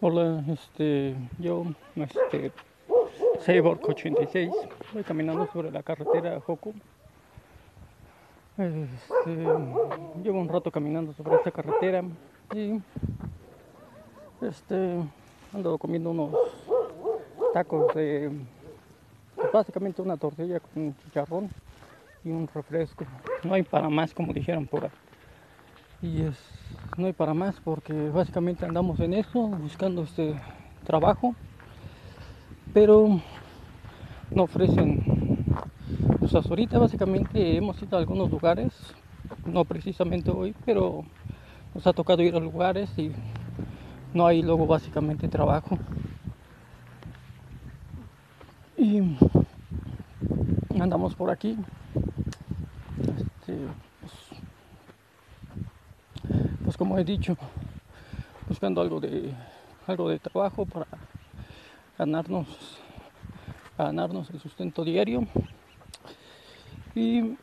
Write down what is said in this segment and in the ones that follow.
Hola, yo, Cyborg 86, voy caminando sobre la carretera Joco. Este, Llevo un rato caminando sobre esta carretera y este, ando comiendo unos tacos de, pues, básicamente una tortilla con un chicharrón y un refresco. No hay para más, como dijeron por ahí. Y no hay para más porque básicamente andamos en eso, buscando este trabajo, pero no ofrecen. Pues hasta ahorita básicamente hemos ido a algunos lugares, no precisamente hoy, pero nos ha tocado ir a lugares y no hay luego básicamente trabajo. Y andamos por aquí, este, pues como he dicho, buscando algo de trabajo para ganarnos, ganarnos el sustento diario. Y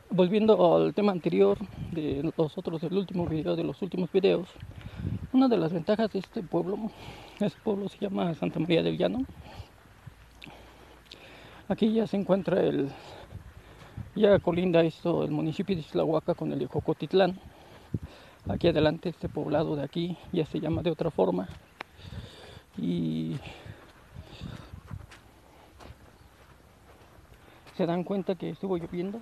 volviendo al tema anterior de los otros, del último video, de los últimos videos, una de las ventajas de este pueblo se llama Santa María del Llano. Aquí ya se encuentra ya colinda esto el municipio de Islahuaca con el de Jocotitlán. Aquí adelante este poblado de aquí ya se llama de otra forma. Y se dan cuenta que estuvo lloviendo.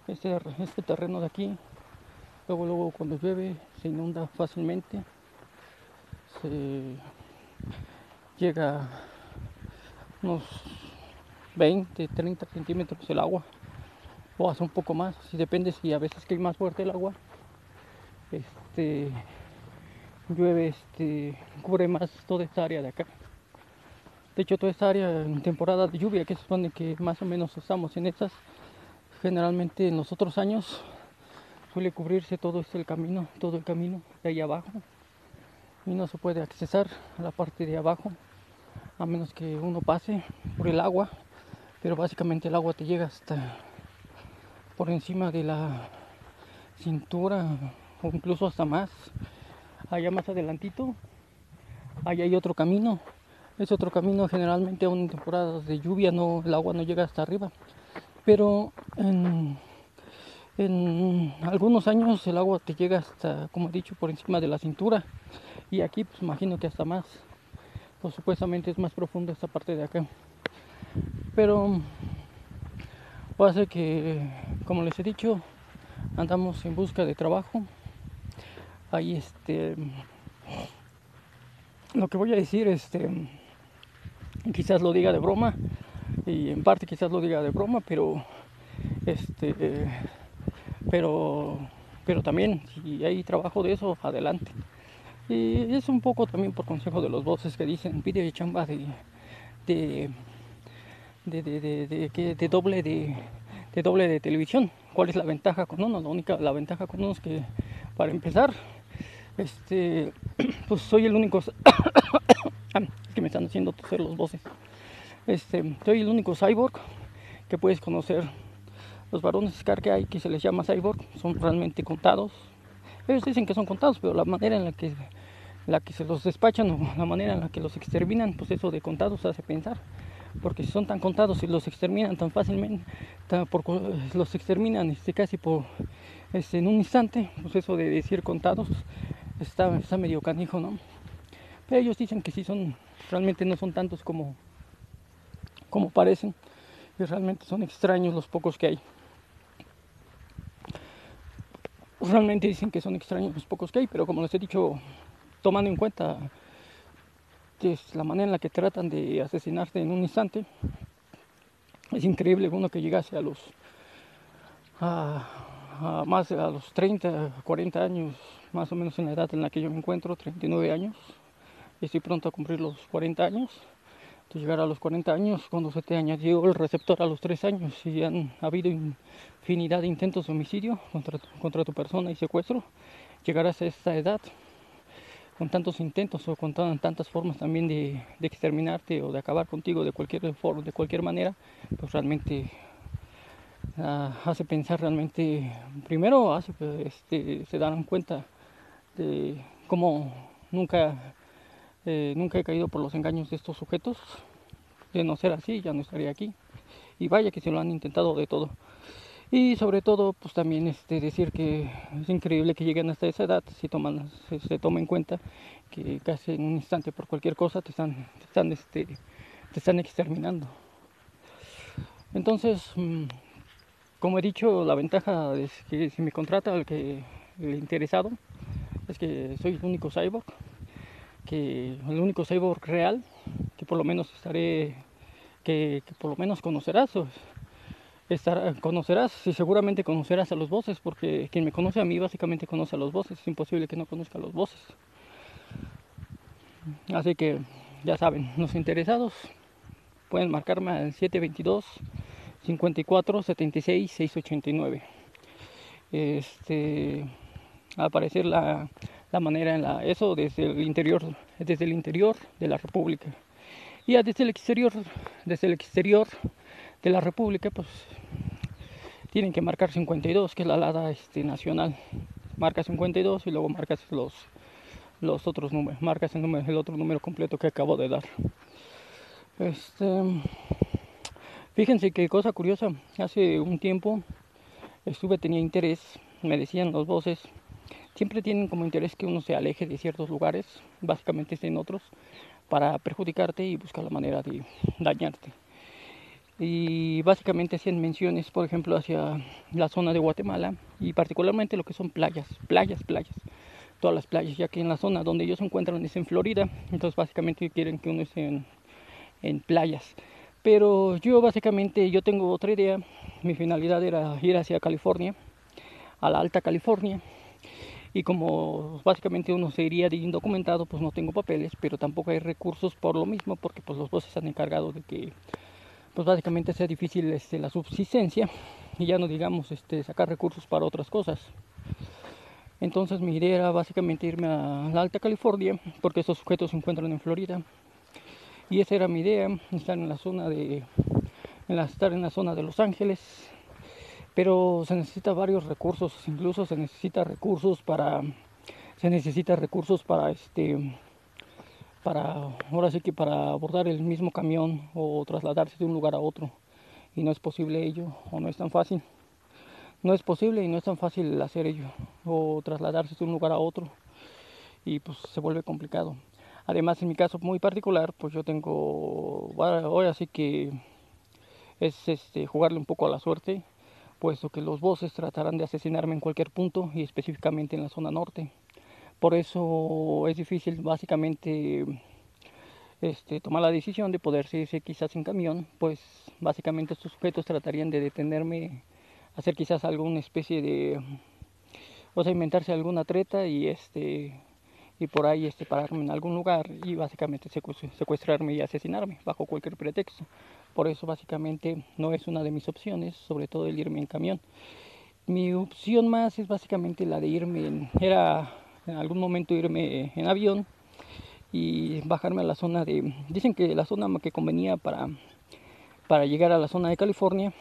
Este terreno de aquí, luego cuando llueve se inunda fácilmente. Se llega unos 20, 30 centímetros el agua, o hace un poco más, si depende, si a veces que hay más fuerte el agua, llueve, cubre más toda esta área de acá. De hecho, toda esta área en temporada de lluvia, que se supone que más o menos estamos en estas, generalmente en los otros años suele cubrirse todo todo el camino de ahí abajo, y no se puede accesar a la parte de abajo a menos que uno pase por el agua, pero básicamente el agua te llega hasta por encima de la cintura o incluso hasta más. Allá más adelantito, allá hay otro camino. Es otro camino, generalmente aún en temporadas de lluvia el agua no llega hasta arriba, pero en algunos años el agua te llega hasta, como he dicho, por encima de la cintura, y aquí pues imagino que hasta más, pues supuestamente es más profunda esta parte de acá. Pero pasa que, como les he dicho, andamos en busca de trabajo. Ahí lo que voy a decir, quizás lo diga de broma, y en parte quizás lo diga de broma, este, pero, pero también si hay trabajo de eso, adelante. Y es un poco también por consejo de los bosses que dicen, pide chamba de, de doble de televisión. ¿Cuál es la ventaja con uno? La ventaja con uno es que, para empezar, pues soy el único, es que me están haciendo toser los voces. Soy el único cyborg que puedes conocer. Los varones Scar que hay, que se les llama cyborg, son realmente contados. Ellos dicen que son contados, pero la manera en la que se los despachan, o la manera en la que los exterminan, pues eso de contados hace pensar. Porque si son tan contados y los exterminan tan fácilmente, los exterminan casi en un instante, pues eso de decir contados está medio canijo, ¿no? Pero ellos dicen que sí realmente no son tantos como parecen, y realmente son extraños los pocos que hay. Realmente dicen que son extraños los pocos que hay, pero como les he dicho, tomando en cuenta que es la manera en la que tratan de asesinarte en un instante, es increíble uno que llegase a los 30, 40 años, más o menos en la edad en la que yo me encuentro, 39 años, y estoy pronto a cumplir los 40 años. Entonces, llegar a los 40 años, cuando se te añadió el receptor a los 3 años y han habido infinidad de intentos de homicidio contra tu persona y secuestro, llegarás a esta edad con tantos intentos o con tantas formas también de exterminarte o de acabar contigo de cualquier manera, pues realmente hace pensar primero se darán cuenta de cómo nunca he caído por los engaños de estos sujetos. De no ser así, ya no estaría aquí. Y vaya que se lo han intentado de todo. Y sobre todo, pues también decir que es increíble que lleguen hasta esa edad, si se toma en cuenta que casi en un instante por cualquier cosa te están exterminando. Entonces, como he dicho, la ventaja es que si me contrata el interesado es que soy el único cyborg real, que por lo menos que por lo menos conocerás y seguramente conocerás a los bosses, porque quien me conoce a mí básicamente conoce a los bosses, es imposible que no conozca a los bosses. Así que ya saben, los interesados pueden marcarme al 722 54 76 689. A aparecer la manera eso desde el interior de la República. Y ya desde el exterior de la República, pues tienen que marcar 52, que es la alada nacional. Marca 52 y luego marcas los otros números, marcas el otro número completo que acabo de dar. Fíjense qué cosa curiosa, hace un tiempo tenía interés, me decían los voces, siempre tienen como interés que uno se aleje de ciertos lugares, básicamente esté en otros, para perjudicarte y buscar la manera de dañarte. Y básicamente hacían menciones, por ejemplo, hacia la zona de Guatemala y particularmente lo que son playas, todas las playas, ya que en la zona donde ellos se encuentran es en Florida, entonces básicamente quieren que uno esté en playas. Pero yo tengo otra idea, mi finalidad era ir hacia California, a la Alta California, y como básicamente uno se iría de indocumentado, pues no tengo papeles, pero tampoco hay recursos por lo mismo, porque pues los bosses han encargado de que pues básicamente sea difícil la subsistencia y ya no digamos sacar recursos para otras cosas. Entonces mi idea era básicamente irme a la Alta California, porque estos sujetos se encuentran en Florida, y esa era mi idea, estar en la zona de Los Ángeles. Pero se necesita varios recursos, incluso se necesita recursos para ahora sí que para abordar el mismo camión o trasladarse de un lugar a otro, y no es posible ello, o no es tan fácil. No es posible y no es tan fácil hacer ello, o trasladarse de un lugar a otro, y pues se vuelve complicado. Además, en mi caso muy particular, pues yo tengo, ahora sí que es jugarle un poco a la suerte, puesto que los bosses tratarán de asesinarme en cualquier punto y específicamente en la zona norte. Por eso es difícil básicamente tomar la decisión de poder irse quizás en camión, pues básicamente estos sujetos tratarían de detenerme, hacer quizás alguna especie de, o sea, inventarse alguna treta y por ahí pararme en algún lugar y básicamente secuestrarme y asesinarme bajo cualquier pretexto. Por eso básicamente no es una de mis opciones, sobre todo el irme en camión. Mi opción más es básicamente la de era en algún momento irme en avión y bajarme a la zona dicen que la zona que convenía para llegar a la zona de California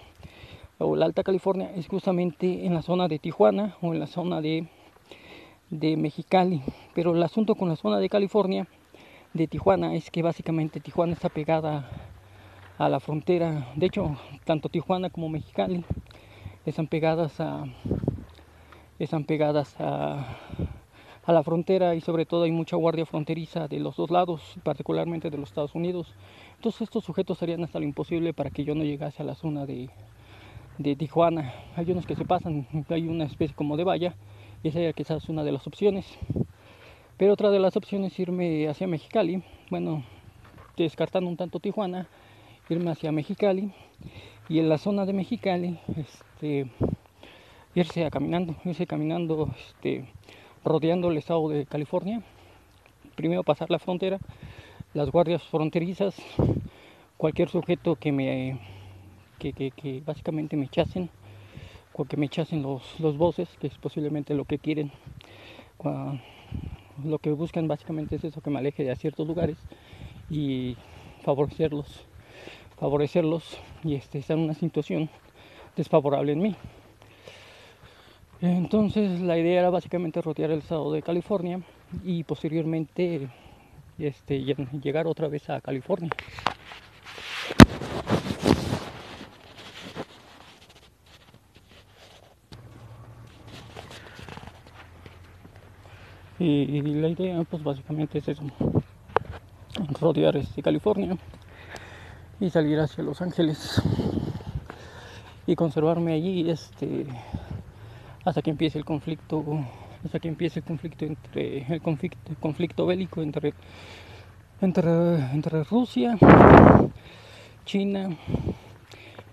o la Alta California es justamente en la zona de Tijuana o en la zona de Mexicali. Pero el asunto con la zona de California, de Tijuana, es que básicamente Tijuana está pegada a la frontera. De hecho, tanto Tijuana como Mexicali están pegadas a la frontera, y sobre todo hay mucha guardia fronteriza de los dos lados, particularmente de los Estados Unidos. Entonces estos sujetos harían hasta lo imposible para que yo no llegase a la zona de Tijuana. Hay unos que se pasan, hay una especie como de valla, y esa quizás es una de las opciones. Pero otra de las opciones es irme hacia Mexicali, bueno, descartando un tanto Tijuana, irme hacia Mexicali, y en la zona de Mexicali irse caminando, rodeando el estado de California. Primero pasar la frontera, las guardias fronterizas, cualquier sujeto que básicamente me echasen, que me echasen los bosses, que es posiblemente lo que quieren. Lo que buscan básicamente es eso, que me aleje de ciertos lugares y favorecerlos y estar en una situación desfavorable en mí. Entonces la idea era básicamente rodear el estado de California y posteriormente llegar otra vez a California. Y la idea pues básicamente es eso, rodear California y salir hacia Los Ángeles y conservarme allí hasta que empiece el conflicto, el conflicto bélico entre Rusia, China,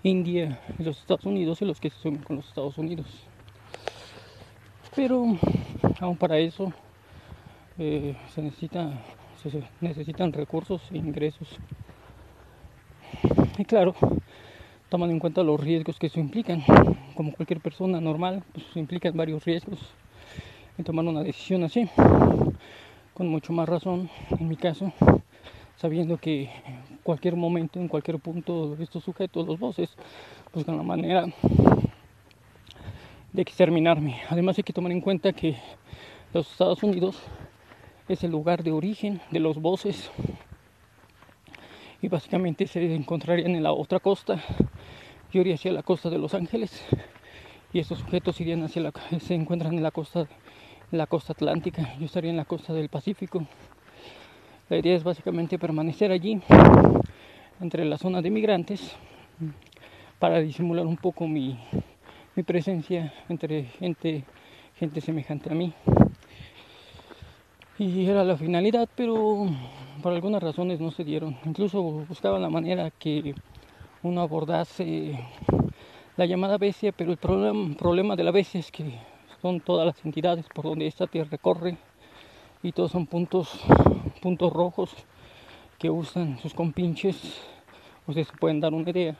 India y los Estados Unidos, y los que se sumen con los Estados Unidos. Pero aún para eso se necesitan recursos e ingresos. Y claro, tomando en cuenta los riesgos que eso implican, como cualquier persona normal, pues implican varios riesgos en tomar una decisión así. Con mucho más razón, en mi caso, sabiendo que en cualquier momento, en cualquier punto, estos sujetos, los bosses, buscan la manera de exterminarme. Además hay que tomar en cuenta que los Estados Unidos es el lugar de origen de los bosses y básicamente se encontrarían en la otra costa. Yo iría hacia la costa de Los Ángeles y estos sujetos irían se encuentran en la costa atlántica. Yo estaría en la costa del Pacífico. La idea es básicamente permanecer allí entre la zona de migrantes para disimular un poco mi presencia entre gente semejante a mí. Y era la finalidad, pero por algunas razones no se dieron. Incluso buscaban la manera que uno abordase la llamada bestia, pero el problema de la bestia es que son todas las entidades por donde esta tierra recorre y todos son puntos rojos que usan sus compinches. Ustedes se pueden dar una idea,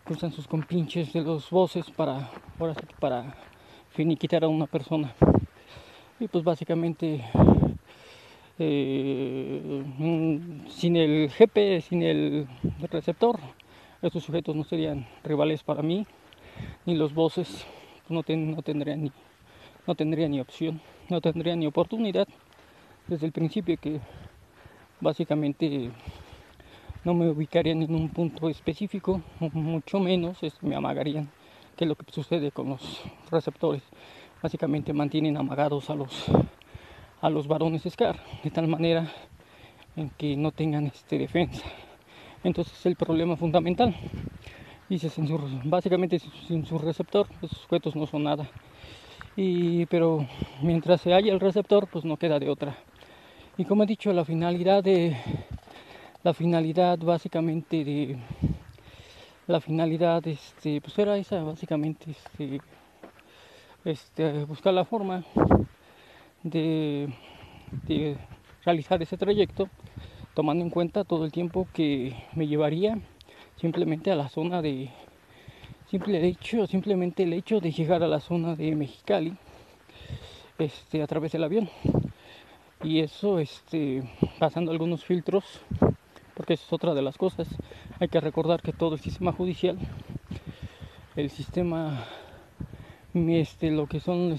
que usan sus compinches de los bosses para finiquitar a una persona. Y pues básicamente sin el GP, sin el receptor, estos sujetos no serían rivales para mí, ni los bosses no tendrían ni opción, no tendrían ni oportunidad desde el principio, que básicamente no me ubicarían en un punto específico, mucho menos me amagarían, que es lo que sucede con los receptores. Básicamente mantienen amagados a los varones Scar, de tal manera en que no tengan defensa. Entonces el problema fundamental, dice, básicamente sin su receptor, los sujetos no son nada. Pero mientras se haya el receptor, pues no queda de otra. Y como he dicho, la finalidad básicamente pues era esa, básicamente buscar la forma de realizar ese trayecto, tomando en cuenta todo el tiempo que me llevaría simplemente a la zona simplemente el hecho de llegar a la zona de Mexicali a través del avión. Y eso pasando algunos filtros, porque eso es otra de las cosas. Hay que recordar que todo el sistema judicial, el sistema lo que son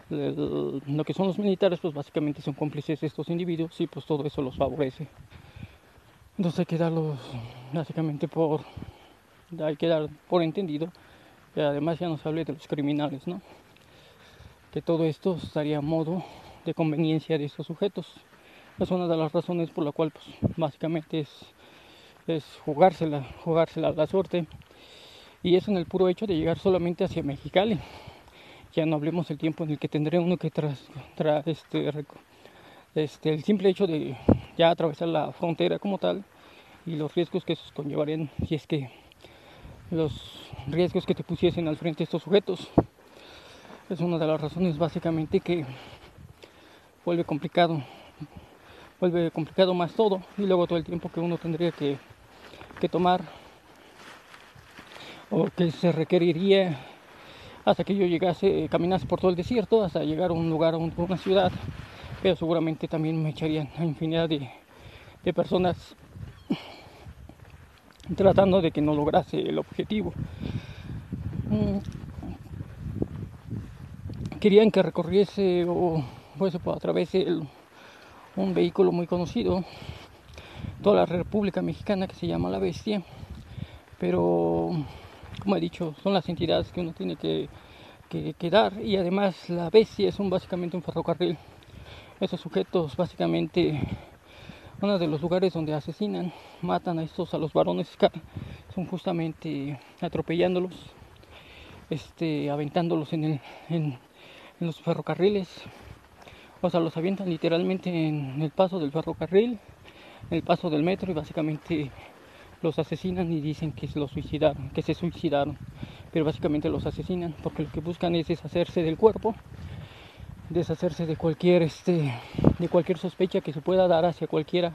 lo que son los militares, pues básicamente son cómplices de estos individuos y pues todo eso los favorece. Entonces hay que darlos básicamente hay que dar por entendido que además ya no se hable de los criminales, ¿no? Que todo esto estaría a modo de conveniencia de estos sujetos. Es una de las razones por la cual pues básicamente es jugársela a la suerte, y eso en el puro hecho de llegar solamente hacia Mexicali. Ya no hablemos del tiempo en el que tendré uno que el simple hecho de ya atravesar la frontera como tal y los riesgos que esos conllevarían, y es que los riesgos que te pusiesen al frente estos sujetos. Es una de las razones básicamente que vuelve complicado más todo, y luego todo el tiempo que uno tendría que tomar o que se requeriría hasta que yo caminase por todo el desierto hasta llegar a un lugar, a una ciudad. Pero seguramente también me echarían a infinidad de personas tratando de que no lograse el objetivo. Querían que recorriese o pues a través de un vehículo muy conocido, toda la República Mexicana, que se llama La Bestia. Pero, como he dicho, son las entidades que uno tiene que dar, y además La Bestia es básicamente un ferrocarril. Esos sujetos básicamente, uno de los lugares donde asesinan, matan a los varones Ska, son justamente atropellándolos, aventándolos en los ferrocarriles. O sea, los avientan literalmente en el paso del ferrocarril, en el paso del metro, y básicamente los asesinan y dicen que se suicidaron, pero básicamente los asesinan porque lo que buscan es deshacerse del cuerpo, deshacerse de cualquier sospecha que se pueda dar hacia cualquiera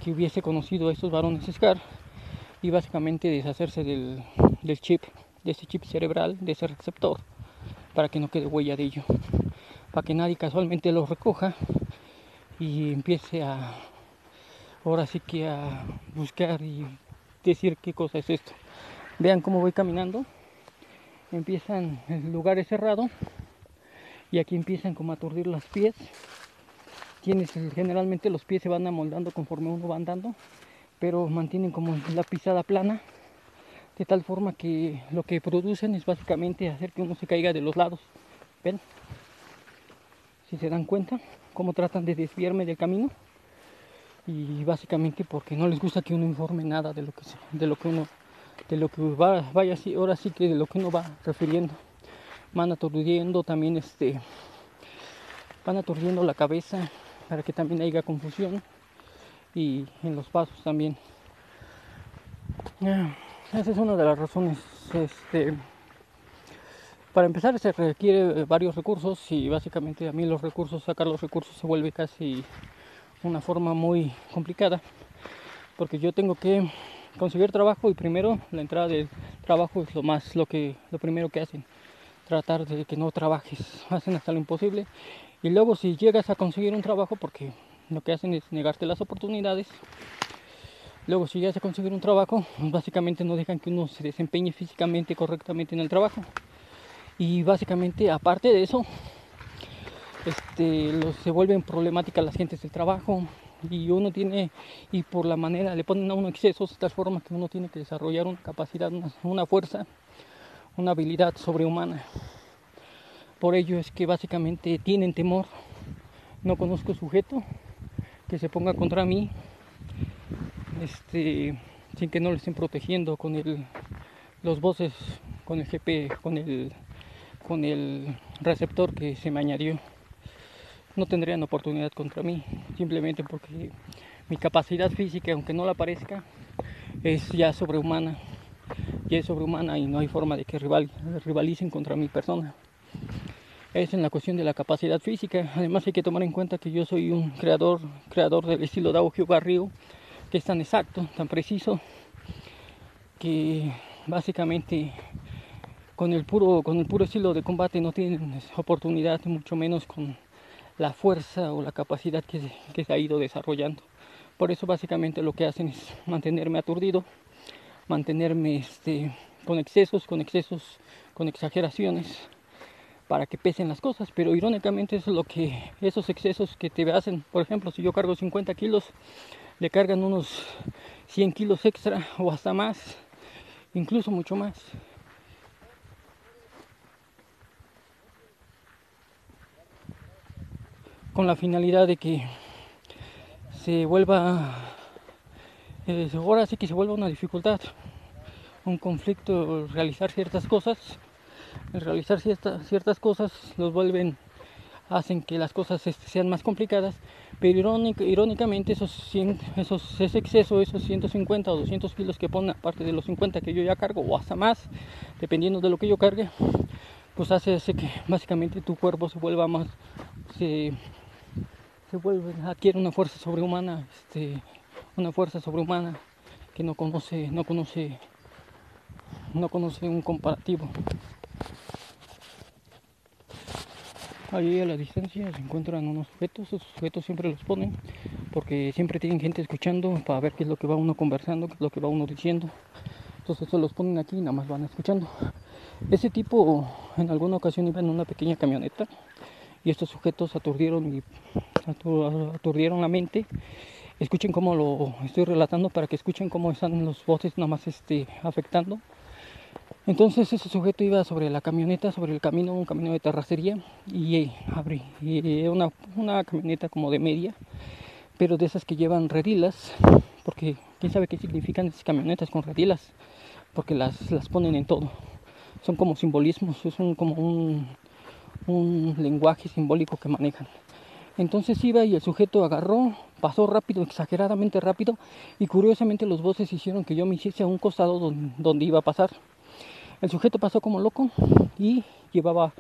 que hubiese conocido a estos varones Scar, y básicamente deshacerse del chip, de ese chip cerebral, de ese receptor, para que no quede huella de ello, para que nadie casualmente lo recoja y empiece ahora sí que a buscar y decir qué cosa es esto. Vean cómo voy caminando, empiezan, el lugar es cerrado y aquí empiezan como a aturdir los pies. Generalmente los pies se van amoldando conforme uno va andando, pero mantienen como la pisada plana, de tal forma que lo que producen es básicamente hacer que uno se caiga de los lados. ¿Ven? Si se dan cuenta cómo tratan de desviarme del camino, y básicamente porque no les gusta que uno informe nada de lo que vaya así, ahora sí que de lo que uno va refiriendo. Van aturdiendo también van aturdiendo la cabeza para que también haya confusión, y en los pasos también. Esa es una de las razones. Para empezar, se requiere varios recursos, y básicamente a mí sacar los recursos se vuelve casi una forma muy complicada, porque yo tengo que conseguir trabajo, y primero la entrada del trabajo es lo primero que hacen, tratar de que no trabajes, hacen hasta lo imposible, y luego si llegas a conseguir un trabajo, porque lo que hacen es negarte las oportunidades, luego si llegas a conseguir un trabajo, pues básicamente no dejan que uno se desempeñe físicamente correctamente en el trabajo, y básicamente aparte de eso, se vuelven problemáticas las gentes del trabajo, y por la manera le ponen a uno excesos de tal forma que uno tiene que desarrollar una capacidad, una fuerza, una habilidad sobrehumana. Por ello es que básicamente tienen temor. No conozco sujeto que se ponga contra mí sin que no le estén protegiendo con los voces, con el GP, con el receptor que se me añadió. No tendrían oportunidad contra mí, simplemente porque mi capacidad física, aunque no la parezca, es ya sobrehumana. Ya es sobrehumana y no hay forma de que rivalicen contra mi persona. Es en la cuestión de la capacidad física. Además hay que tomar en cuenta que yo soy un creador del estilo Dao Hyuga Ryu, que es tan exacto, tan preciso, que básicamente con el puro estilo de combate no tienen oportunidad, mucho menos con la fuerza o la capacidad que se ha ido desarrollando. Por eso básicamente lo que hacen es mantenerme aturdido, mantenerme con excesos, con exageraciones, para que pesen las cosas. Pero irónicamente eso es esos excesos que te hacen. Por ejemplo, si yo cargo 50 kilos, le cargan unos 100 kilos extra o hasta más, incluso mucho más. Con la finalidad de que se vuelva, ahora sí que se vuelva una dificultad, un conflicto realizar ciertas cosas. El realizar ciertas cosas hacen que las cosas sean más complicadas, pero irónicamente ese exceso, esos 150 o 200 kilos que ponen, aparte de los 50 que yo ya cargo, o hasta más, dependiendo de lo que yo cargue, pues hace que básicamente tu cuerpo se vuelva más, adquiere una fuerza sobrehumana, que no conoce un comparativo. Allí a la distancia se encuentran unos sujetos. Esos sujetos siempre los ponen porque siempre tienen gente escuchando para ver qué es lo que va uno conversando, qué es lo que va uno diciendo. Entonces se los ponen aquí y nada más van escuchando. Ese tipo en alguna ocasión iba en una pequeña camioneta y estos sujetos aturdieron la mente. Escuchen cómo lo estoy relatando para que escuchen cómo están los voces nada más afectando. Entonces ese sujeto iba sobre la camioneta, sobre el camino, un camino de terracería, y una camioneta como de media, pero de esas que llevan redilas, porque quién sabe qué significan esas camionetas con redilas, porque las ponen en todo. Son como simbolismos, es como un lenguaje simbólico que manejan. Entonces iba y el sujeto agarró, pasó rápido, exageradamente rápido, y curiosamente los voces hicieron que yo me hiciese a un costado donde iba a pasar. El sujeto pasó como loco y llevaba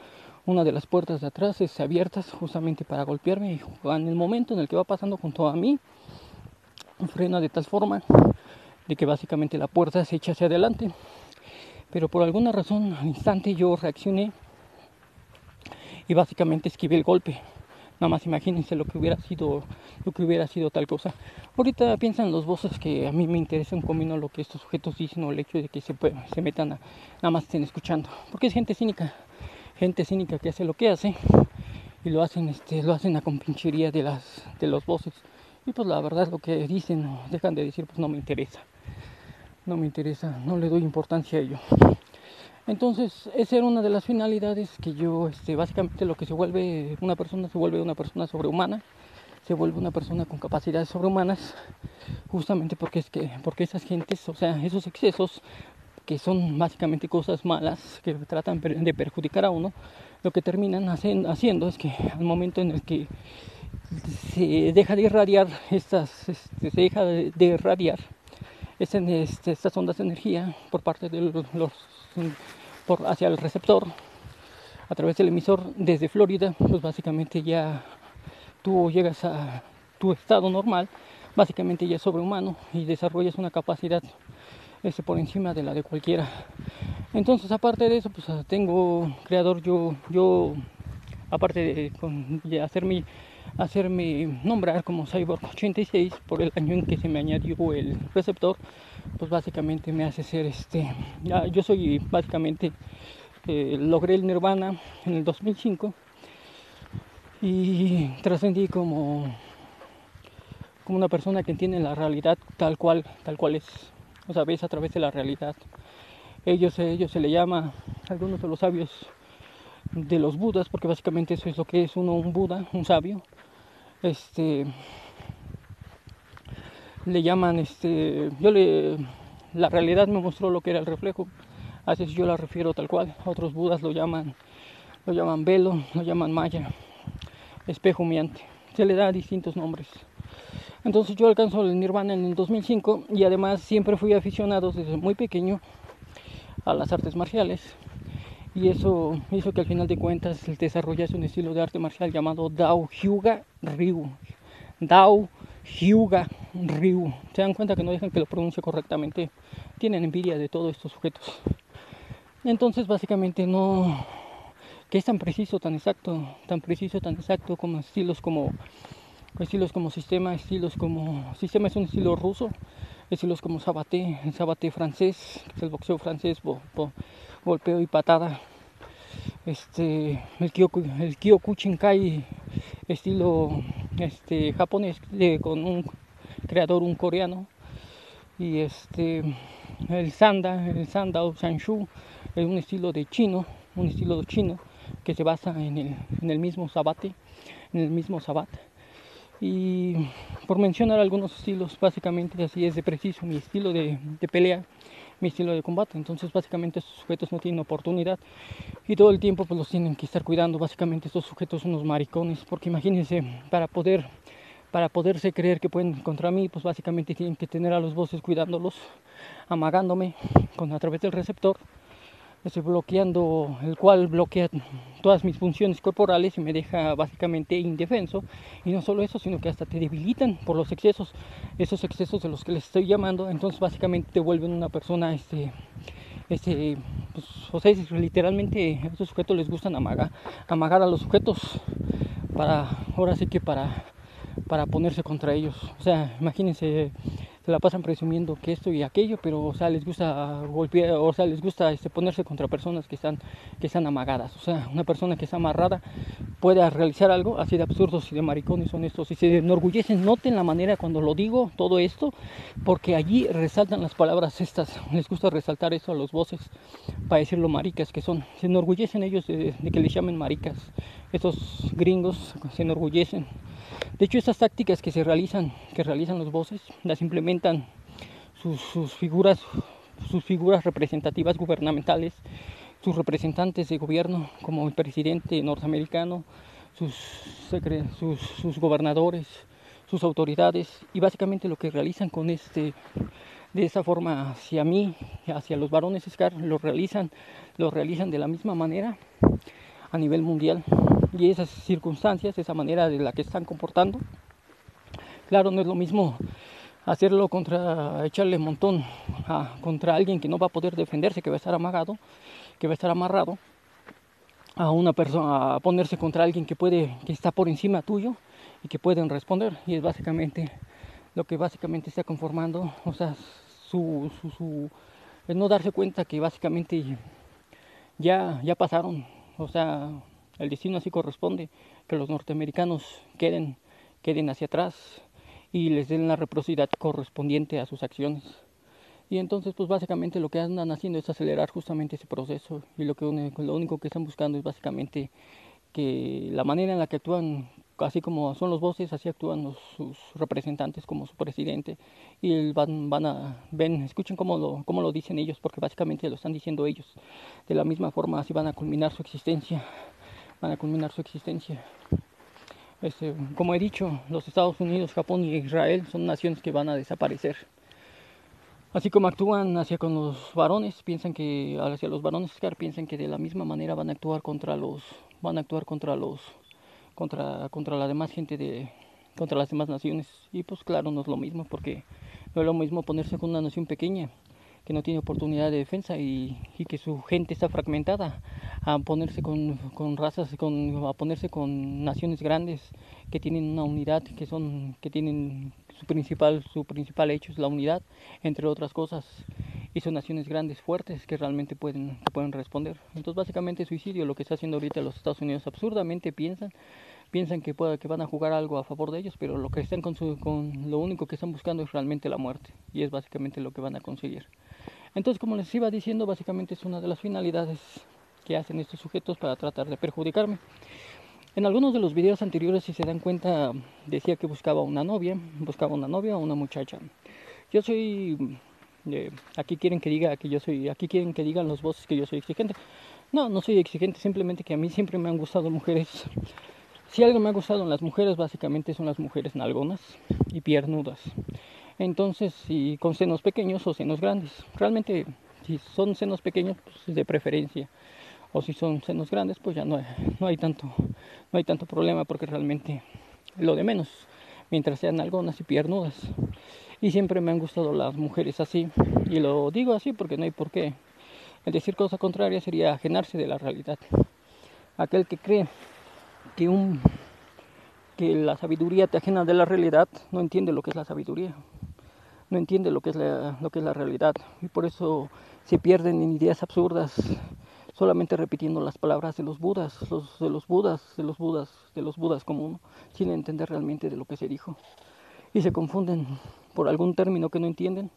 una de las puertas de atrás abiertas justamente para golpearme, y en el momento en el que va pasando junto a mí frena de tal forma de que básicamente la puerta se echa hacia adelante. Pero por alguna razón al instante yo reaccioné y básicamente esquivé el golpe. Nada más imagínense lo que hubiera sido tal cosa. Ahorita piensan los voces que a mí me interesa un comino lo que estos sujetos dicen, o el hecho de que se metan nada más estén escuchando. Porque es gente cínica que hace lo que hace, y lo hacen a compinchería de los voces. Y pues la verdad lo que dicen o dejan de decir pues no me interesa, no le doy importancia a ello. Entonces esa era una de las finalidades que yo, básicamente lo que se vuelve una persona sobrehumana, se vuelve una persona con capacidades sobrehumanas, justamente porque esas gentes, o sea, esos excesos que son básicamente cosas malas que tratan de perjudicar a uno, lo que terminan haciendo es que al momento en el que se deja de irradiar estas ondas de energía por parte de hacia el receptor a través del emisor desde Florida, pues básicamente ya tú llegas a tu estado normal, básicamente ya sobrehumano, y desarrollas una capacidad por encima de la de cualquiera. Entonces, aparte de eso, pues tengo creador, yo aparte de hacerme nombrar como Cyborg 86 por el año en que se me añadió el receptor, pues básicamente me hace ser yo soy básicamente logré el nirvana en el 2005 y trascendí como una persona que entiende la realidad tal cual es, o sea, ves a través de la realidad. Ellos se le llama, algunos de los sabios, de los budas, porque básicamente eso es lo que es un buda, un sabio. Le llaman, la realidad me mostró lo que era el reflejo, así yo la refiero tal cual. Otros budas lo llaman velo, lo llaman maya, espejo humeante, se le da distintos nombres. Entonces yo alcanzo el nirvana en el 2005 y además siempre fui aficionado desde muy pequeño a las artes marciales, y eso hizo que al final de cuentas desarrollase un estilo de arte marcial llamado Dao Hyuga Ryu. Se dan cuenta que no dejan que lo pronuncie correctamente, tienen envidia de todos estos sujetos. Entonces básicamente no, que es tan preciso, tan exacto como estilos como sistema es un estilo ruso, estilos como el sabate francés, que es el boxeo francés, golpeo y patada, el Kyokushinkai, estilo japonés, con un creador, un coreano, y el Sanda o Sanshu es un estilo chino que se basa en el mismo sabate, y por mencionar algunos estilos, básicamente así es de preciso mi estilo de pelea, mi estilo de combate. Entonces básicamente estos sujetos no tienen oportunidad y todo el tiempo pues los tienen que estar cuidando. Básicamente estos sujetos son unos maricones, porque imagínense, para poderse creer que pueden contra mí, pues básicamente tienen que tener a los bosses cuidándolos, amagándome a través del receptor, bloqueando, el cual bloquea todas mis funciones corporales y me deja básicamente indefenso. Y no solo eso, sino que hasta te debilitan por los excesos, esos excesos de los que les estoy llamando. Entonces básicamente te vuelven una persona, pues, o sea, literalmente a estos sujetos les gustan amagar a los sujetos ahora sí que para ponerse contra ellos. O sea, imagínense, se la pasan presumiendo que esto y aquello, pero o sea, les gusta golpear, o sea, les gusta ponerse contra personas que están amagadas. O sea, una persona que está amarrada puede realizar algo, así de absurdos y de maricones son estos, y se enorgullecen. Noten la manera cuando lo digo, todo esto, porque allí resaltan las palabras estas, les gusta resaltar eso a los voces, para decirlo maricas que son. Se enorgullecen ellos de que les llamen maricas. Estos gringos se enorgullecen. De hecho, estas tácticas que realizan los voces, las implementan sus figuras representativas gubernamentales, sus representantes de gobierno, como el presidente norteamericano, sus gobernadores, sus autoridades, y básicamente lo que realizan de esa forma hacia mí, hacia los varones Scar, lo realizan de la misma manera a nivel mundial. Y esas circunstancias, esa manera de la que están comportando, claro, no es lo mismo echarle montón contra alguien que no va a poder defenderse, que va a estar amagado, que va a estar amarrado, a una persona, a ponerse contra alguien que está por encima tuyo y que pueden responder. Y es básicamente lo que está conformando, o sea, el no darse cuenta que básicamente ya pasaron, o sea, el destino así corresponde, que los norteamericanos queden hacia atrás y les den la reciprocidad correspondiente a sus acciones. Y entonces, pues básicamente lo que andan haciendo es acelerar justamente ese proceso, y lo único que están buscando es básicamente que la manera en la que actúan, así como son los voces, así actúan sus representantes, como su presidente, y escuchen cómo lo dicen ellos, porque básicamente lo están diciendo ellos. De la misma forma, así van a culminar su existencia. Como he dicho, los Estados Unidos, Japón y Israel son naciones que van a desaparecer. Así como actúan hacia con los varones, hacia los varones Scar, piensan que de la misma manera van a actuar contra la demás contra las demás naciones. Y pues claro, no es lo mismo, porque no es lo mismo ponerse con una nación pequeña que no tiene oportunidad de defensa y que su gente está fragmentada, a ponerse con razas, a ponerse con naciones grandes que tienen una unidad, que tienen su principal hecho es la unidad, entre otras cosas, y son naciones grandes, fuertes, que realmente pueden responder. Entonces básicamente suicidio, lo que está haciendo ahorita los Estados Unidos, absurdamente piensan que van a jugar algo a favor de ellos, pero lo único que están buscando es realmente la muerte, y es básicamente lo que van a conseguir. Entonces, como les iba diciendo, básicamente es una de las finalidades que hacen estos sujetos para tratar de perjudicarme. En algunos de los videos anteriores, si se dan cuenta, decía que buscaba una novia o una muchacha. Yo soy aquí quieren que digan los voces que yo soy exigente. No soy exigente, simplemente que a mí siempre me han gustado mujeres. Si algo me ha gustado en las mujeres, básicamente son las mujeres nalgonas y piernudas. Entonces, si con senos pequeños o senos grandes. Realmente, si son senos pequeños, pues es de preferencia. O si son senos grandes, pues ya no hay tanto problema, porque realmente lo de menos, mientras sean nalgonas y piernudas. Y siempre me han gustado las mujeres así. Y lo digo así porque no hay por qué. El decir cosa contraria sería ajenarse de la realidad. Aquel que cree que la sabiduría te ajena de la realidad no entiende lo que es la sabiduría, no entiende lo que es la realidad, y por eso se pierden en ideas absurdas, solamente repitiendo las palabras de los budas, como uno, sin entender realmente de lo que se dijo, y se confunden por algún término que no entienden,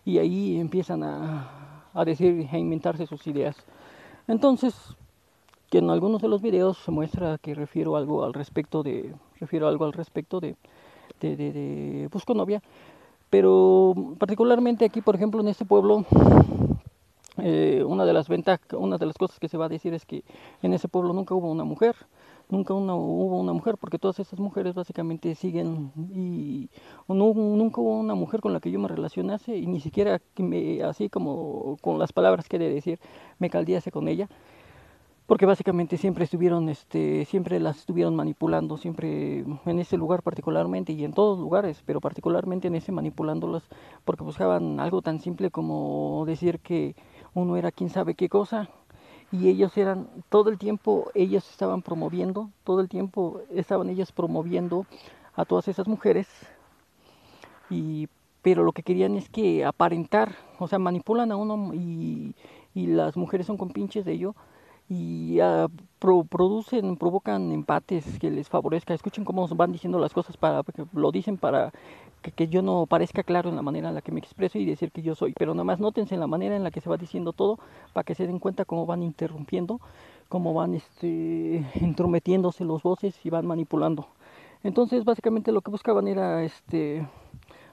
y ahí empiezan a decir, a inventarse sus ideas. Entonces, que en algunos de los videos se muestra que refiero algo al respecto de busco novia, pero particularmente aquí, por ejemplo, en este pueblo, una de las cosas que se va a decir es que en ese pueblo nunca hubo una mujer, porque todas esas mujeres básicamente siguen, y nunca hubo una mujer con la que yo me relacionase, y ni siquiera así como con las palabras que he de decir, me caldease con ella. Porque básicamente siempre las estuvieron manipulando, siempre en ese lugar particularmente, y en todos lugares, pero particularmente en ese, manipulándolas, porque buscaban algo tan simple como decir que uno era quién sabe qué cosa, y todo el tiempo ellos estaban promoviendo a todas esas mujeres, y pero lo que querían es que aparentar, o sea, manipulan a uno y las mujeres son compinches de ello y provocan empates que les favorezca. Escuchen cómo van diciendo las cosas para que lo dicen para que yo no parezca claro en la manera en la que me expreso y decir que yo soy, pero nada más nótense en la manera en la que se va diciendo todo para que se den cuenta cómo van interrumpiendo, cómo van entrometiéndose los voces y van manipulando. Entonces, básicamente lo que buscaban era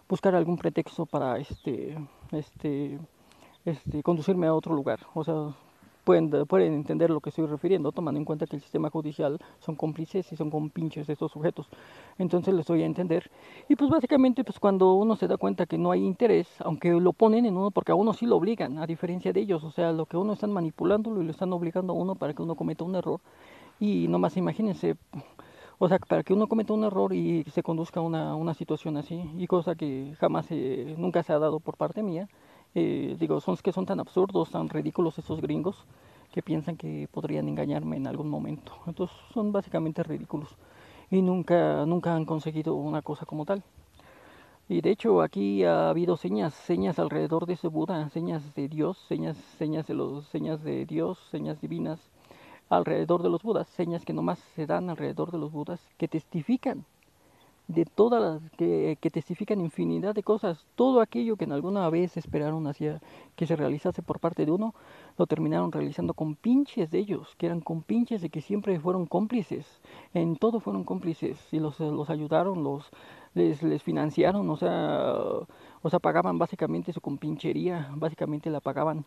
buscar algún pretexto para este, conducirme a otro lugar. O sea, pueden entender lo que estoy refiriendo, tomando en cuenta que el sistema judicial son cómplices y son compinches de estos sujetos. Entonces les doy a entender. Y pues básicamente, pues cuando uno se da cuenta que no hay interés, aunque lo ponen en uno, porque a uno sí lo obligan, a diferencia de ellos. O sea, lo que uno están manipulándolo y lo están obligando a uno para que uno cometa un error. Y nomás imagínense, o sea, para que uno cometa un error y se conduzca a una situación así, y cosa que jamás, nunca se ha dado por parte mía. Digo, son tan absurdos, tan ridículos esos gringos que piensan que podrían engañarme en algún momento. Entonces son básicamente ridículos y nunca han conseguido una cosa como tal. Y de hecho aquí ha habido señas alrededor de ese Buda, señas de Dios, señas de Dios, señas divinas alrededor de los Budas, señas que nomás se dan alrededor de los Budas, que testifican de todas que testifican infinidad de cosas. Todo aquello que en alguna vez esperaron hacia que se realizase por parte de uno, lo terminaron realizando con pinches de ellos, que eran con pinches de que siempre fueron cómplices, en todo fueron cómplices y los ayudaron, les financiaron, o sea, pagaban básicamente su compinchería, básicamente la pagaban.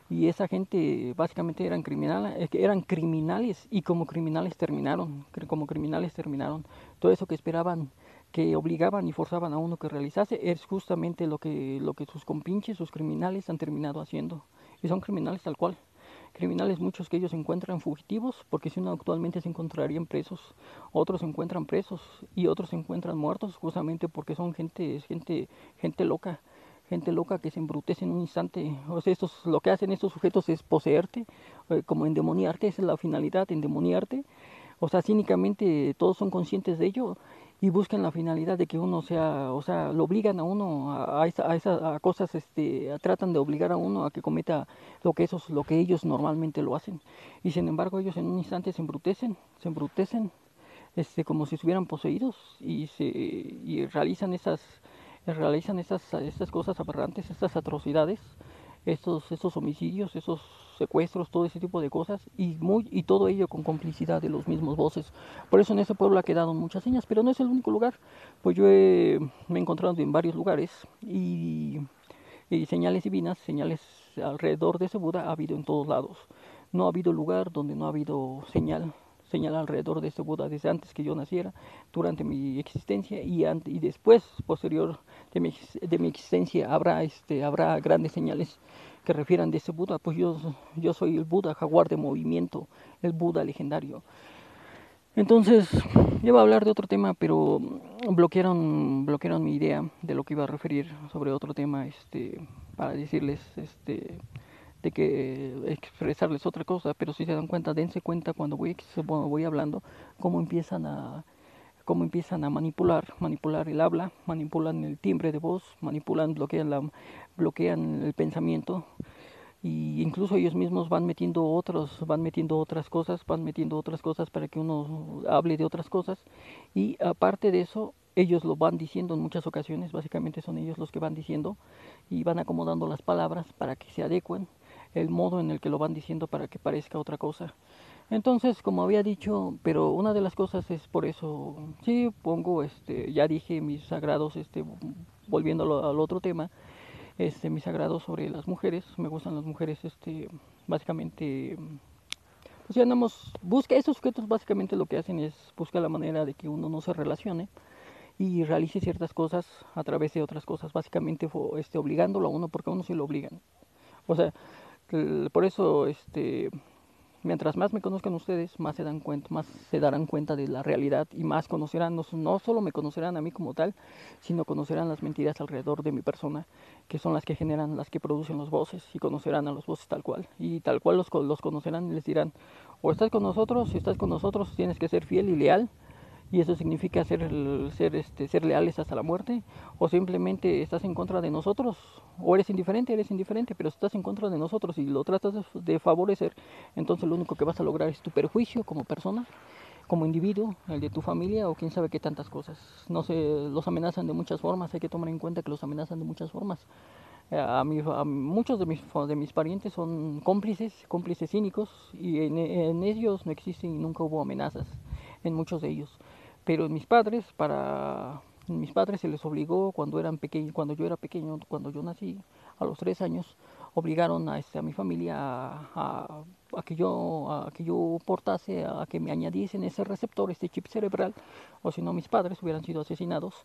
Y esa gente básicamente eran criminales y como criminales terminaron. Todo eso que esperaban, que obligaban y forzaban a uno que realizase, es justamente lo que sus compinches, sus criminales han terminado haciendo. Y son criminales tal cual. Criminales muchos que ellos se encuentran fugitivos, porque si uno actualmente se encontrarían presos, otros se encuentran presos y otros se encuentran muertos justamente porque son gente loca, gente loca que se embrutece en un instante. O sea, lo que hacen estos sujetos es poseerte, como endemoniarte, esa es la finalidad, endemoniarte. O sea, cínicamente todos son conscientes de ello y buscan la finalidad de que uno sea, o sea, lo obligan a uno a cosas, tratan de obligar a uno a que cometa lo que ellos normalmente lo hacen. Y sin embargo ellos en un instante se embrutecen, como si estuvieran poseídos y realizan estas cosas aberrantes, estas atrocidades, estos homicidios, esos secuestros, todo ese tipo de cosas y todo ello con complicidad de los mismos voces. Por eso en ese pueblo ha quedado muchas señas, pero no es el único lugar, pues me he encontrado en varios lugares y señales divinas, señales alrededor de ese Buda ha habido en todos lados. No ha habido lugar donde no ha habido señal alrededor de ese Buda desde antes que yo naciera, durante mi existencia y después, posterior de mi existencia, habrá grandes señales que refieran de ese Buda. Pues yo soy el Buda jaguar de movimiento, el Buda legendario. Entonces, yo iba a hablar de otro tema, pero bloquearon mi idea de lo que iba a referir sobre otro tema, para decirles, de que expresarles otra cosa, pero si se dan cuenta, dense cuenta cuando voy hablando, cómo empiezan a manipular el habla, manipulan el timbre de voz, bloquean el pensamiento y incluso ellos mismos van metiendo otras cosas para que uno hable de otras cosas y aparte de eso ellos lo van diciendo en muchas ocasiones, básicamente son ellos los que van diciendo y van acomodando las palabras para que se adecuen el modo en el que lo van diciendo para que parezca otra cosa. Entonces, como había dicho, pero una de las cosas es por eso, sí pongo, ya dije mis sagrados, volviendo al otro tema, mis sagrados sobre las mujeres, me gustan las mujeres, básicamente, pues ya andamos, busca, esos sujetos básicamente lo que hacen es buscar la manera de que uno no se relacione y realice ciertas cosas a través de otras cosas, básicamente obligándolo a uno porque a uno sí lo obligan. O sea, por eso, mientras más me conozcan ustedes, más se darán cuenta de la realidad y más conocerán, no solo me conocerán a mí como tal, sino conocerán las mentiras alrededor de mi persona, que son las que generan, las que producen los voces y conocerán a los voces tal cual. Y tal cual los conocerán y les dirán, o estás con nosotros, si estás con nosotros tienes que ser fiel y leal y eso significa ser leales hasta la muerte, o simplemente estás en contra de nosotros, o eres indiferente, pero estás en contra de nosotros y lo tratas de favorecer, entonces lo único que vas a lograr es tu perjuicio como persona, como individuo, el de tu familia o quién sabe qué tantas cosas. No sé, los amenazan de muchas formas, hay que tomar en cuenta que los amenazan de muchas formas. A muchos de mis parientes son cómplices cínicos, y en ellos no existen y nunca hubo amenazas, en muchos de ellos. Pero mis padres se les obligó cuando eran pequeños, cuando yo era pequeño, cuando yo nací, a los 3 años, obligaron a mi familia a que yo portase, a que me añadiesen ese receptor, este chip cerebral, o si no mis padres hubieran sido asesinados.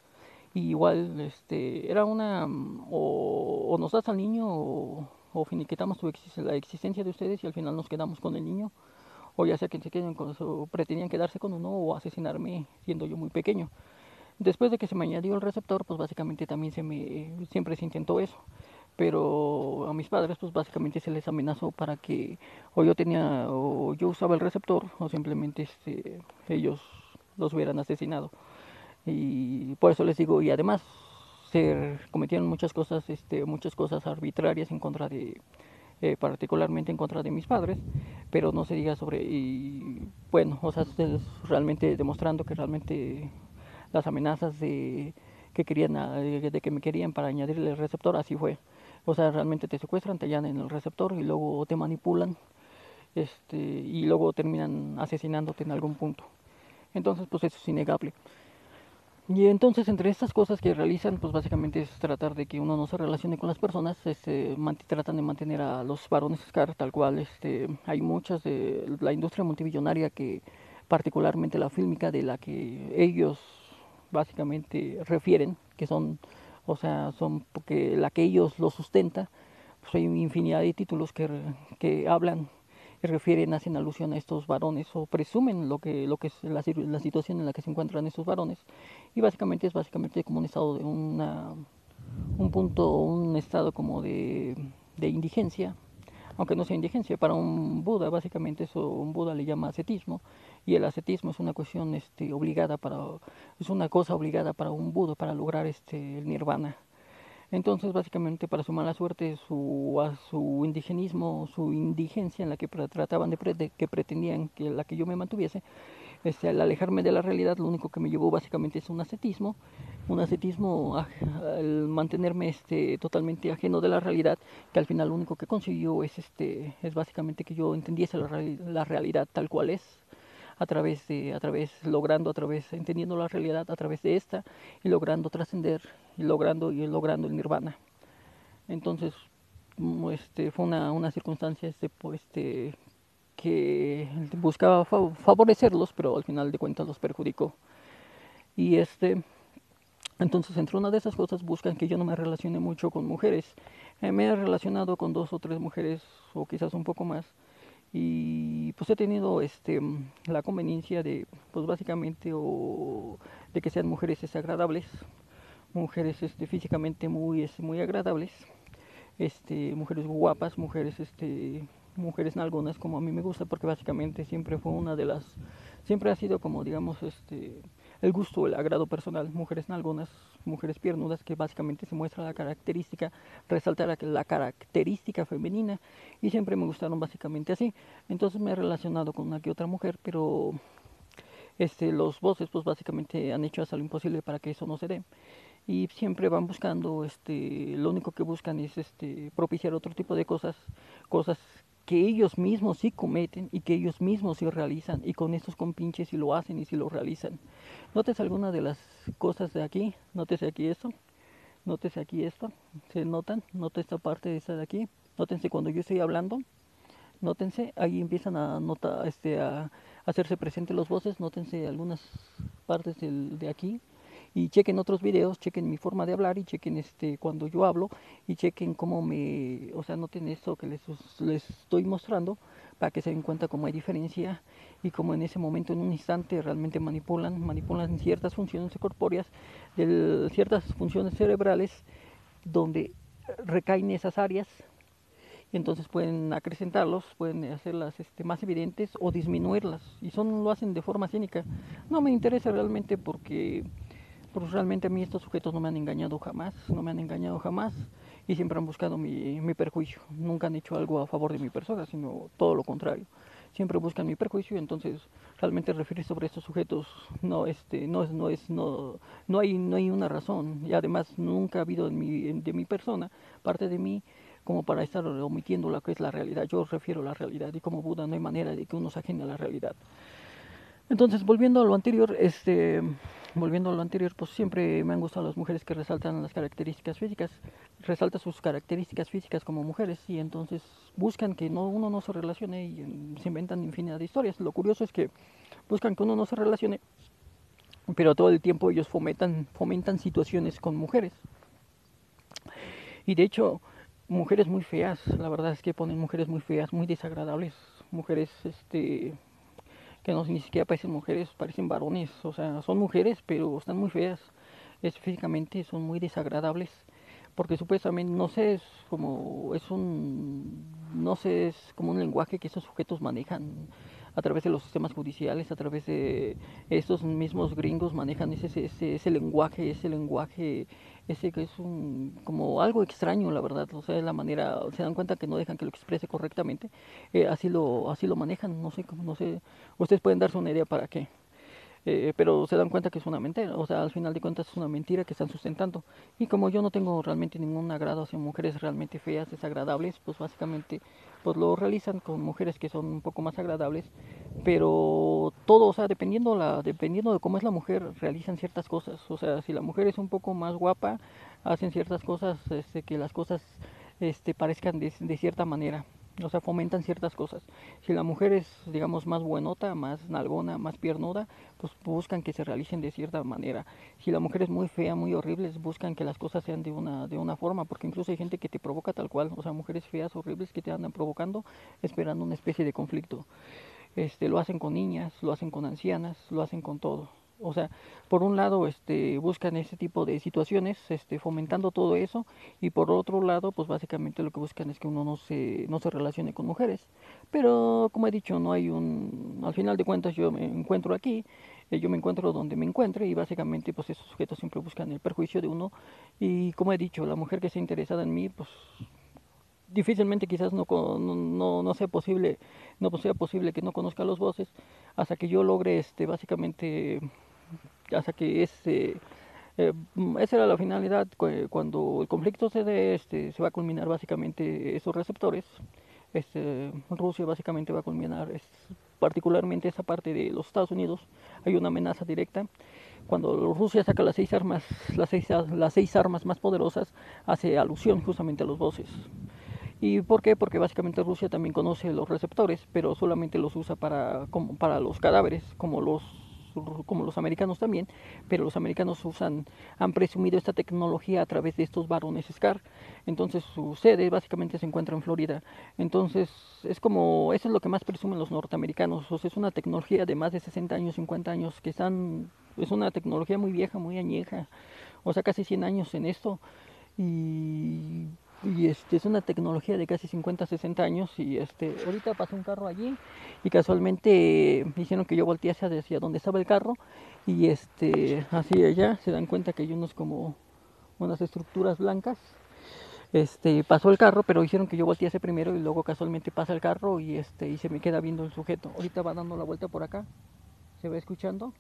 Y igual era o nos das al niño o finiquitamos la existencia de ustedes y al final nos quedamos con el niño, o ya sea que se queden o pretendían quedarse con uno o asesinarme siendo yo muy pequeño. Después de que se me añadió el receptor, pues básicamente también siempre se intentó eso, pero a mis padres pues básicamente se les amenazó para que o yo usaba el receptor o simplemente ellos los hubieran asesinado. Y por eso les digo, y además se cometieron muchas cosas arbitrarias en contra particularmente en contra de mis padres, pero no se diga y bueno, o sea, realmente demostrando que realmente las amenazas de que me querían para añadirle el receptor, así fue. O sea, realmente te secuestran, te hallan en el receptor y luego te manipulan, y luego terminan asesinándote en algún punto. Entonces, pues eso es innegable. Y entonces entre estas cosas que realizan, pues básicamente es tratar de que uno no se relacione con las personas, tratan de mantener a los varones Scar tal cual, hay muchas de la industria multimillonaria que, particularmente la fílmica, de la que ellos básicamente refieren, que son, o sea, son porque la que ellos lo sustenta, pues hay infinidad de títulos que hablan y refieren, hacen alusión a estos varones o presumen lo que es la situación en la que se encuentran estos varones, y básicamente es básicamente como un estado de un estado como de indigencia, aunque no sea indigencia. Para un Buda básicamente eso un Buda le llama ascetismo, y el ascetismo es una cuestión es una cosa obligada para un Buda para lograr el nirvana. Entonces, básicamente, para su mala suerte, su indigenismo, su indigencia en la que trataban que pretendían que la que yo me mantuviese, al alejarme de la realidad, lo único que me llevó básicamente es un ascetismo al mantenerme totalmente ajeno de la realidad, que al final lo único que consiguió es básicamente que yo entendiese la realidad tal cual es, entendiendo la realidad a través de esta, y logrando trascender, y logrando el nirvana. Entonces, fue una circunstancia, que buscaba favorecerlos, pero al final de cuentas los perjudicó. Y entonces, entre una de esas cosas, buscan que yo no me relacione mucho con mujeres. Me he relacionado con 2 o 3 mujeres, o quizás un poco más, y pues he tenido la conveniencia de, pues básicamente, o de que sean mujeres agradables, mujeres físicamente muy agradables, mujeres guapas, mujeres nalgonas, como a mí me gusta, porque básicamente siempre ha sido como, digamos, el gusto, el agrado personal, mujeres nalgonas, mujeres piernudas, que básicamente se muestra resaltar la característica femenina, y siempre me gustaron básicamente así. Entonces me he relacionado con una que otra mujer, pero los bosses pues básicamente han hecho hasta lo imposible para que eso no se dé, y siempre van buscando, lo único que buscan es propiciar otro tipo de cosas que ellos mismos sí cometen y que ellos mismos sí realizan, y con estos compinches sí lo hacen y sí lo realizan. Notes alguna de las cosas de aquí, nótese aquí esto, se notan, nota esta parte de esta de aquí, nótense cuando yo estoy hablando, nótense, ahí empiezan a notar, a hacerse presentes los voces, nótense algunas partes de aquí, y chequen otros videos, chequen mi forma de hablar, y chequen cuando yo hablo, y chequen o sea, noten esto que les estoy mostrando, para que se den cuenta cómo hay diferencia, y cómo en ese momento, en un instante, realmente manipulan ciertas funciones corpóreas, ciertas funciones cerebrales, donde recaen esas áreas, entonces pueden acrecentarlos, pueden hacerlas más evidentes o disminuirlas, y lo hacen de forma cínica. No me interesa realmente porque pues realmente a mí estos sujetos no me han engañado jamás, no me han engañado jamás, y siempre han buscado mi perjuicio. Nunca han hecho algo a favor de mi persona, sino todo lo contrario. Siempre buscan mi perjuicio. Entonces realmente referir sobre estos sujetos no hay una razón, y además nunca ha habido de mi persona, parte de mí, como para estar omitiendo lo que es la realidad. Yo refiero a la realidad, y como Buda no hay manera de que uno se ajene a la realidad. Entonces, volviendo a lo anterior, pues siempre me han gustado las mujeres que resaltan las características físicas, resaltan sus características físicas como mujeres, y entonces buscan que uno no se relacione, y se inventan infinidad de historias. Lo curioso es que buscan que uno no se relacione, pero todo el tiempo ellos fomentan situaciones con mujeres. Y de hecho, mujeres muy feas, la verdad es que ponen mujeres muy feas, muy desagradables, mujeres que no ni siquiera parecen mujeres, parecen varones. O sea, son mujeres, pero están muy feas. Físicamente son muy desagradables, porque supuestamente, no sé, no sé, es como un lenguaje que esos sujetos manejan a través de los sistemas judiciales, a través de estos mismos gringos manejan ese lenguaje, ese que es como algo extraño, la verdad. O sea, la manera, se dan cuenta que no dejan que lo exprese correctamente, así lo manejan. No sé, ustedes pueden darse una idea para qué. Pero se dan cuenta que es una mentira. O sea, al final de cuentas es una mentira que están sustentando. Y como yo no tengo realmente ningún agrado hacia mujeres realmente feas, desagradables, pues básicamente pues lo realizan con mujeres que son un poco más agradables. Pero todo, o sea, dependiendo de cómo es la mujer, realizan ciertas cosas. O sea, si la mujer es un poco más guapa, hacen ciertas cosas, que las cosas parezcan de cierta manera. O sea, fomentan ciertas cosas. Si la mujer es, digamos, más buenota, más nalgona, más piernuda, pues buscan que se realicen de cierta manera. Si la mujer es muy fea, muy horrible, buscan que las cosas sean de una forma, porque incluso hay gente que te provoca tal cual. O sea, mujeres feas, horribles, que te andan provocando, esperando una especie de conflicto. Lo hacen con niñas, lo hacen con ancianas, lo hacen con todo. O sea, por un lado, buscan ese tipo de situaciones, fomentando todo eso, y por otro lado, pues básicamente lo que buscan es que uno no se relacione con mujeres. Pero, como he dicho, al final de cuentas yo me encuentro aquí, yo me encuentro donde me encuentre, y básicamente, pues esos sujetos siempre buscan el perjuicio de uno, y como he dicho, la mujer que esté interesada en mí, pues difícilmente quizás no sea posible, no sea posible que no conozca los voces, hasta que yo logre básicamente, hasta que esa era la finalidad. Cuando el conflicto se dé, se va a culminar básicamente esos receptores. Rusia básicamente va a culminar, particularmente esa parte de los Estados Unidos. Hay una amenaza directa. Cuando Rusia saca las seis armas más poderosas, hace alusión justamente a los voces. ¿Y por qué? Porque básicamente Rusia también conoce los receptores, pero solamente los usa para los cadáveres, como los americanos también. Pero los americanos han presumido esta tecnología a través de estos varones SCAR. Entonces su sede básicamente se encuentra en Florida. Entonces eso es lo que más presumen los norteamericanos. O sea, es una tecnología de más de 60 años, 50 años, es una tecnología muy vieja, muy añeja. O sea, casi 100 años en esto. Y es una tecnología de casi 50, 60 años. Y ahorita pasó un carro allí, y casualmente dijeron que yo voltease hacia donde estaba el carro, y así allá se dan cuenta que hay unas estructuras blancas. Pasó el carro, pero dijeron que yo voltease primero, y luego casualmente pasa el carro, y se me queda viendo el sujeto. Ahorita va dando la vuelta por acá, se va escuchando,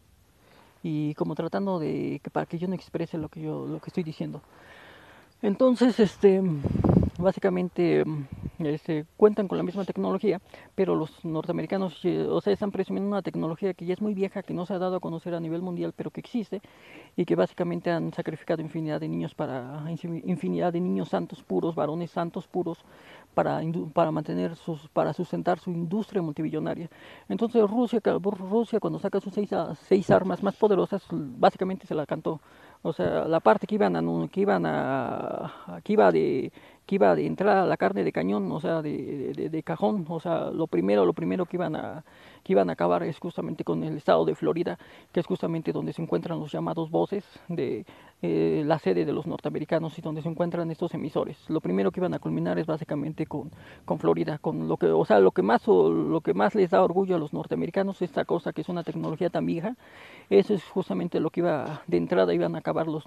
y como tratando de que para que yo no exprese lo que estoy diciendo. Entonces, básicamente, cuentan con la misma tecnología, pero los norteamericanos, o sea, están presumiendo una tecnología que ya es muy vieja, que no se ha dado a conocer a nivel mundial, pero que existe, y que básicamente han sacrificado infinidad de niños santos puros, varones santos puros, para sustentar su industria multibillonaria. Entonces Rusia cuando saca sus seis armas más poderosas, básicamente se la cantó. O sea, la parte que que iba de entrada la carne de cañón, o sea, de cajón, o sea, lo primero que iban a acabar es justamente con el estado de Florida, que es justamente donde se encuentran los llamados voces de la sede de los norteamericanos y donde se encuentran estos emisores. Lo primero que iban a culminar es básicamente con Florida, con lo que, o sea, lo que más les da orgullo a los norteamericanos, esta cosa que es una tecnología tan vieja, eso es justamente lo que de entrada iban a acabar los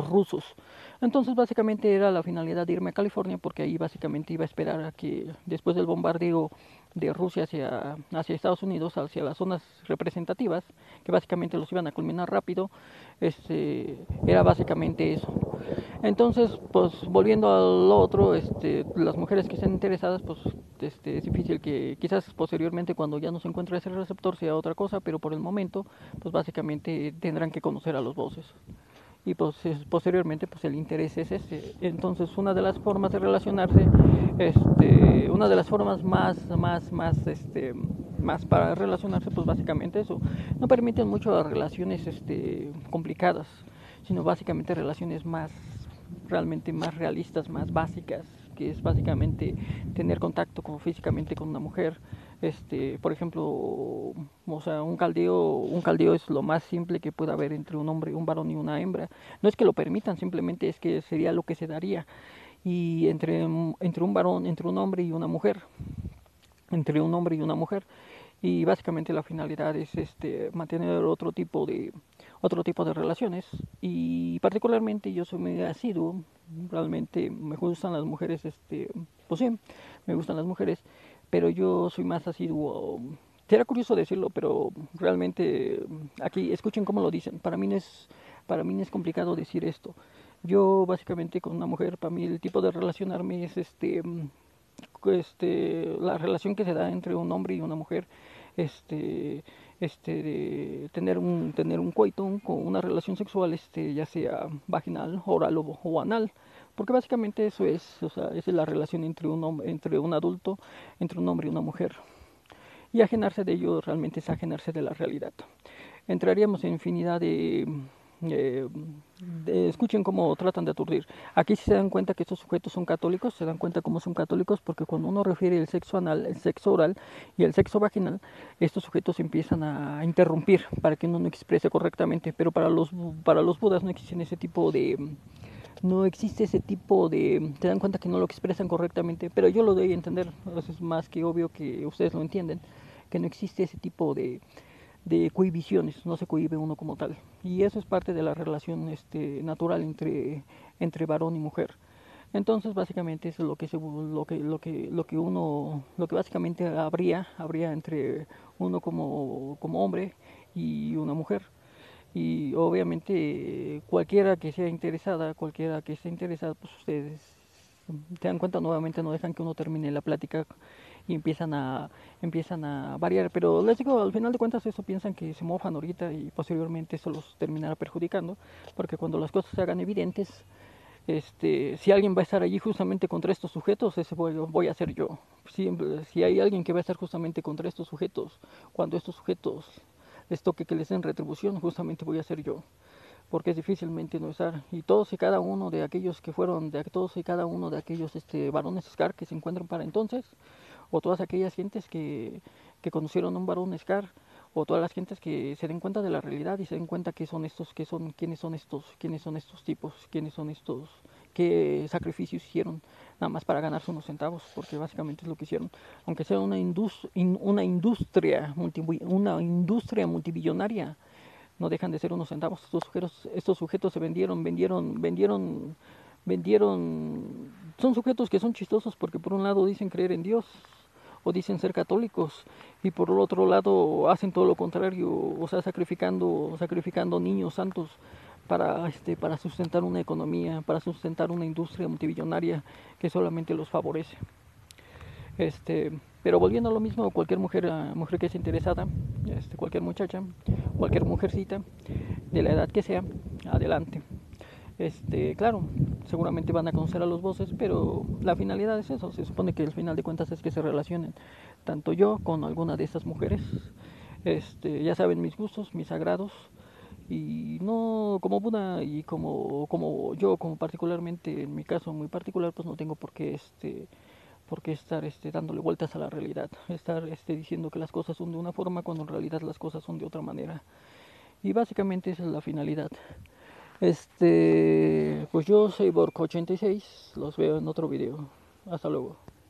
rusos. Entonces básicamente era la finalidad de irme a California porque ahí básicamente iba a esperar a que después del bombardeo de Rusia hacia Estados Unidos, hacia las zonas representativas, que básicamente los iban a culminar rápido, era básicamente eso. Entonces, pues volviendo al otro, las mujeres que estén interesadas, pues es difícil que quizás posteriormente cuando ya no se encuentre ese receptor sea otra cosa, pero por el momento, pues básicamente tendrán que conocer a los voces y pues posteriormente pues el interés es ese. Entonces una de las formas de relacionarse, una de las formas más para relacionarse, pues básicamente eso, no permiten mucho las relaciones complicadas, sino básicamente relaciones más realmente más realistas, más básicas, que es básicamente tener contacto físicamente con una mujer. Por ejemplo, o sea, un caldeo es lo más simple que pueda haber entre un hombre, un varón y una hembra. No es que lo permitan, simplemente es que sería lo que se daría. Y entre un varón, entre un hombre y una mujer, entre un hombre y una mujer. Y básicamente la finalidad es mantener otro tipo de relaciones. Y particularmente yo soy muy asiduo, realmente me gustan las mujeres, pues sí, me gustan las mujeres, pero yo soy más asiduo. Será curioso decirlo, pero realmente aquí escuchen cómo lo dicen. Para mí no es complicado decir esto. Yo básicamente con una mujer, para mí el tipo de relacionarme es la relación que se da entre un hombre y una mujer, este, de tener un coito, con una relación sexual, ya sea vaginal, oral o anal, porque básicamente eso es, o sea, esa es la relación entre un hombre, entre un adulto, entre un hombre y una mujer. Y ajenarse de ello realmente es ajenarse de la realidad. Entraríamos en infinidad eh, escuchen cómo tratan de aturdir. Aquí se dan cuenta que estos sujetos son católicos, se dan cuenta cómo son católicos porque cuando uno refiere el sexo anal, el sexo oral y el sexo vaginal, estos sujetos empiezan a interrumpir para que uno no exprese correctamente, pero para los budas no existen ese tipo de no existe ese tipo de se dan cuenta que no lo expresan correctamente, pero yo lo doy a entender, es más que obvio que ustedes lo entienden, que no existe ese tipo de cohibiciones, no se cohibe uno como tal. Y eso es parte de la relación natural entre varón y mujer. Entonces, básicamente eso es lo que básicamente habría entre uno como hombre y una mujer. Y obviamente cualquiera que esté interesada, pues ustedes se dan cuenta nuevamente, no dejan que uno termine la plática y empiezan a variar, pero les digo, al final de cuentas eso piensan que se mofan ahorita y posteriormente eso los terminará perjudicando, porque cuando las cosas se hagan evidentes, si alguien va a estar allí justamente contra estos sujetos, ese voy a ser yo. Si hay alguien que va a estar justamente contra estos sujetos, cuando estos sujetos les toque que les den retribución, justamente voy a ser yo, porque es difícilmente no estar. Y todos y cada uno de aquellos que fueron, de todos y cada uno de aquellos varones Scar que se encuentran para entonces, o todas aquellas gentes que conocieron a un varón Scar, o todas las gentes que se den cuenta de la realidad y se den cuenta que son estos, quiénes son estos tipos, quiénes son estos, qué sacrificios hicieron nada más para ganarse unos centavos, porque básicamente es lo que hicieron. Aunque sea una industria multibillonaria, no dejan de ser unos centavos. Estos sujetos se vendieron, son sujetos que son chistosos porque por un lado dicen creer en Dios o dicen ser católicos y por el otro lado hacen todo lo contrario, o sea, sacrificando niños santos para sustentar una economía, para sustentar una industria multibillonaria que solamente los favorece. Pero volviendo a lo mismo, cualquier mujer que esté interesada, cualquier muchacha, cualquier mujercita, de la edad que sea, adelante. Claro, seguramente van a conocer a los voces, pero la finalidad es eso. Se supone que el final de cuentas es que se relacionen tanto yo con alguna de estas mujeres. Ya saben mis gustos, mis agrados, Y no como Buda y como yo, como particularmente en mi caso muy particular, pues no tengo por qué estar dándole vueltas a la realidad, estar diciendo que las cosas son de una forma cuando en realidad las cosas son de otra manera. Y básicamente esa es la finalidad. Pues yo soy Borco86, los veo en otro video. Hasta luego.